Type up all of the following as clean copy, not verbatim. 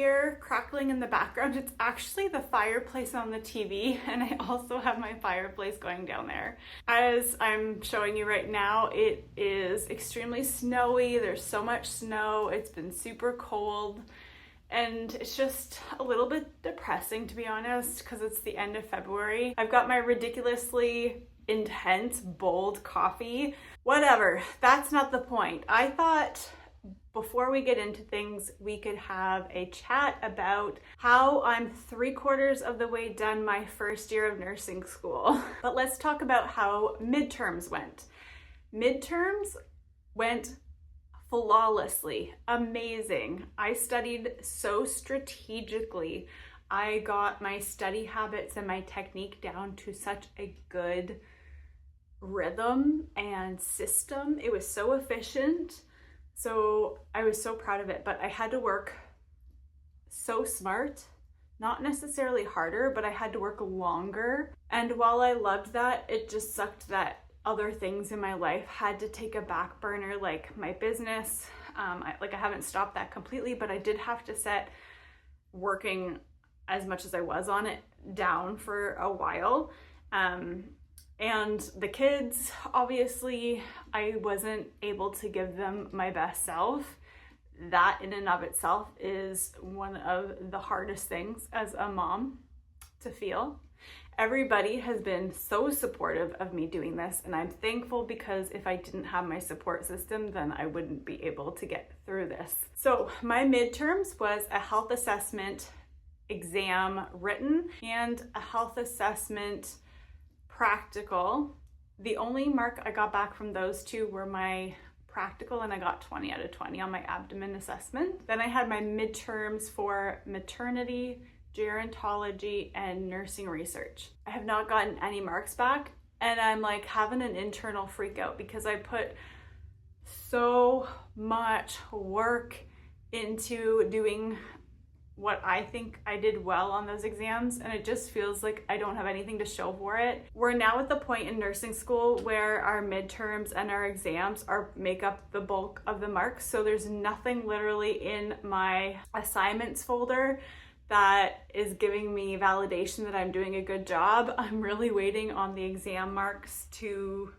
hear crackling in the background, it's actually the fireplace on the TV, and I also have my fireplace going down there. As I'm showing you right now, it is extremely snowy. There's so much snow. It's been super cold, and it's just a little bit depressing, to be honest, because it's the end of February. I've got my ridiculously intense, bold coffee. Whatever, that's not the point. I thought before we get into things, we could have a chat about how I'm 3/4 of the way done my first year of nursing school. But let's talk about how midterms went. Midterms went flawlessly, amazing. I studied so strategically. I got my study habits and my technique down to such a good rhythm and system. It was so efficient. So I was so proud of it, but I had to work so smart, not necessarily harder, but I had to work longer. And while I loved that, it just sucked that other things in my life had to take a back burner, like my business. I haven't stopped that completely, but I did have to set working as much as I was on it down for a while. And the kids, obviously, I wasn't able to give them my best self. That in and of itself is one of the hardest things as a mom to feel. Everybody has been so supportive of me doing this, and I'm thankful, because if I didn't have my support system, then I wouldn't be able to get through this. So my midterms was a health assessment exam written and a health assessment practical. The only mark I got back from those two were my practical, and I got 20 out of 20 on my abdomen assessment. Then I had my midterms for maternity, gerontology, and nursing research. I have not gotten any marks back, and I'm like having an internal freak out because I put so much work into doing what I think I did well on those exams, and it just feels like I don't have anything to show for it. We're now at the point in nursing school where our midterms and our exams make up the bulk of the marks, so there's nothing literally in my assignments folder that is giving me validation that I'm doing a good job. I'm really waiting on the exam marks to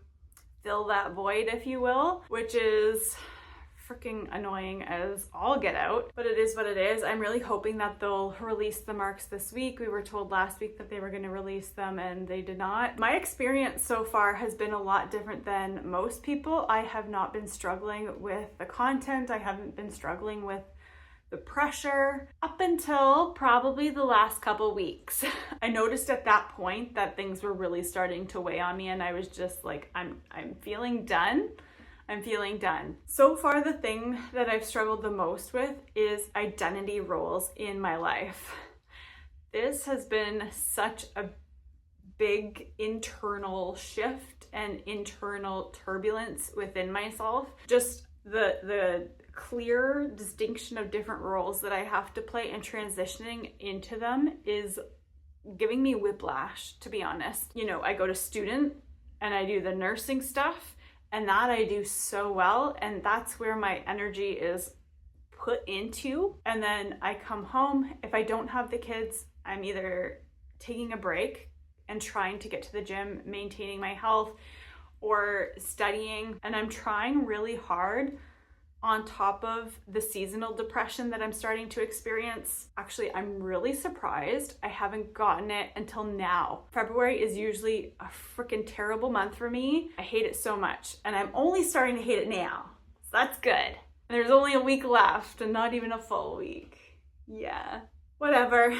fill that void, if you will, which is freaking annoying as all get out, but it is what it is. I'm really hoping that they'll release the marks this week. We were told last week that they were going to release them, and they did not. My experience so far has been a lot different than most people. I have not been struggling with the content. I haven't been struggling with the pressure up until probably the last couple weeks. I noticed at that point that things were really starting to weigh on me, and I was just like, I'm feeling done. I'm feeling done. So far, the thing that I've struggled the most with is identity roles in my life. This has been such a big internal shift and internal turbulence within myself. Just the clear distinction of different roles that I have to play and transitioning into them is giving me whiplash, to be honest. You know, I go to student and I do the nursing stuff, and that I do so well, and that's where my energy is put into. And then I come home. If I don't have the kids, I'm either taking a break and trying to get to the gym, maintaining my health, or studying. And I'm trying really hard on top of the seasonal depression that I'm starting to experience. Actually, I'm really surprised I haven't gotten it until now. February is usually a freaking terrible month for me. I hate it so much, and I'm only starting to hate it now. So that's good. And there's only a week left, and not even a full week. Yeah, whatever.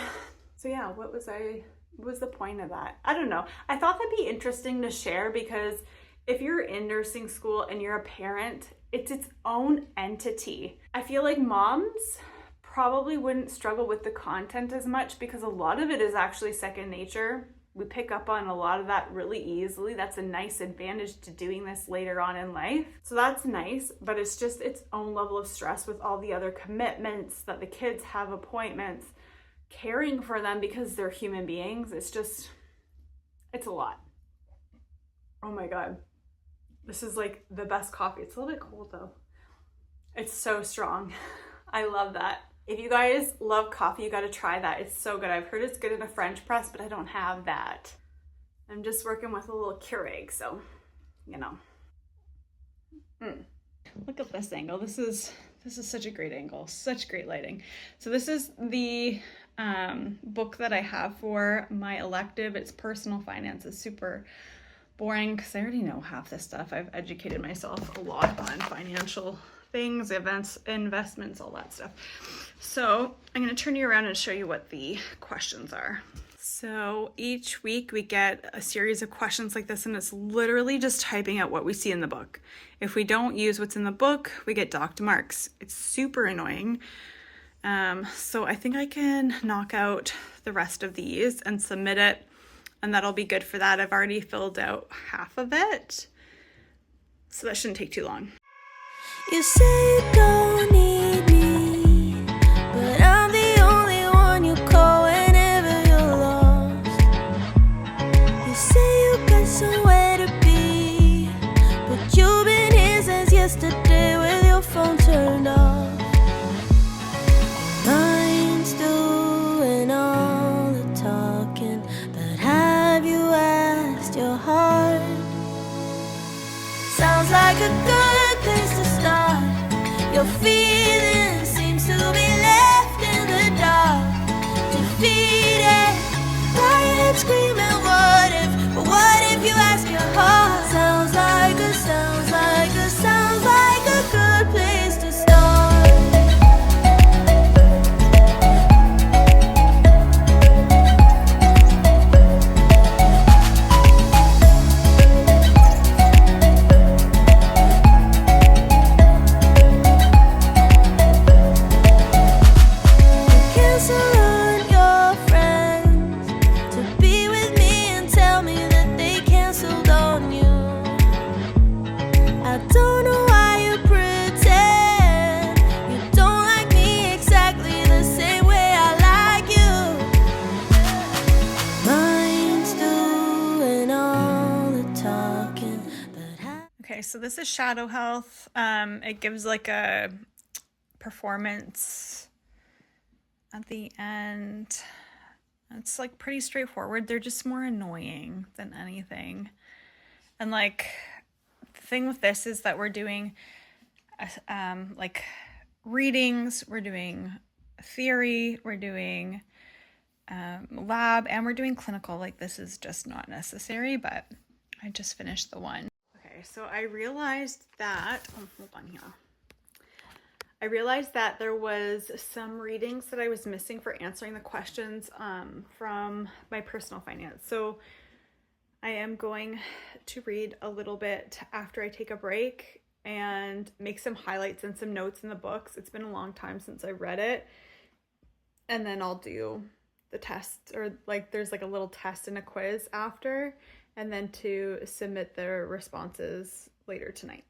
So yeah, what was the point of that? I don't know. I thought that'd be interesting to share, because if you're in nursing school and you're a parent, it's its own entity. I feel like moms probably wouldn't struggle with the content as much, because a lot of it is actually second nature. We pick up on a lot of that really easily. That's a nice advantage to doing this later on in life. So that's nice, but it's just its own level of stress with all the other commitments that the kids have, appointments, caring for them because they're human beings. It's a lot. Oh my God. This is like the best coffee. It's a little bit cold though. It's so strong. I love that. If you guys love coffee, you gotta try that. It's so good. I've heard it's good in a French press, but I don't have that. I'm just working with a little Keurig, so, you know. Look at this angle. This is such a great angle, such great lighting. So this is the book that I have for my elective. It's personal finance. It's super boring because I already know half this stuff. I've educated myself a lot on financial things, events, investments, all that stuff. So I'm going to turn you around and show you what the questions are. So each week we get a series of questions like this, and it's literally just typing out what we see in the book. If we don't use what's in the book, we get docked marks. It's super annoying. So I think I can knock out the rest of these and submit it, and that'll be good for that. I've already filled out half of it, so that shouldn't take too long. You say you don't need me, but I'm the only one you call whenever you're lost. You say you got somewhere to be, but you've been here since yesterday with your phone turned off. Mind's doing all the talking, but have you asked your heart? Sounds like a good place to start. Your feelings seems to be left in the dark, defeated by your head screaming what if, but what if you ask your heart? Sounds like a good place to start. So this is Shadow Health. It gives like a performance at the end. It's like pretty straightforward. They're just more annoying than anything. And like the thing with this is that we're doing like readings, we're doing theory, we're doing lab, and we're doing clinical. Like this is just not necessary, but I just finished the one. So I realized that, hold on here. I realized that there was some readings that I was missing for answering the questions from my personal finance. So I am going to read a little bit after I take a break and make some highlights and some notes in the books. It's been a long time since I read it. And then I'll do the test, or like there's like a little test and a quiz after, and then to submit their responses later tonight.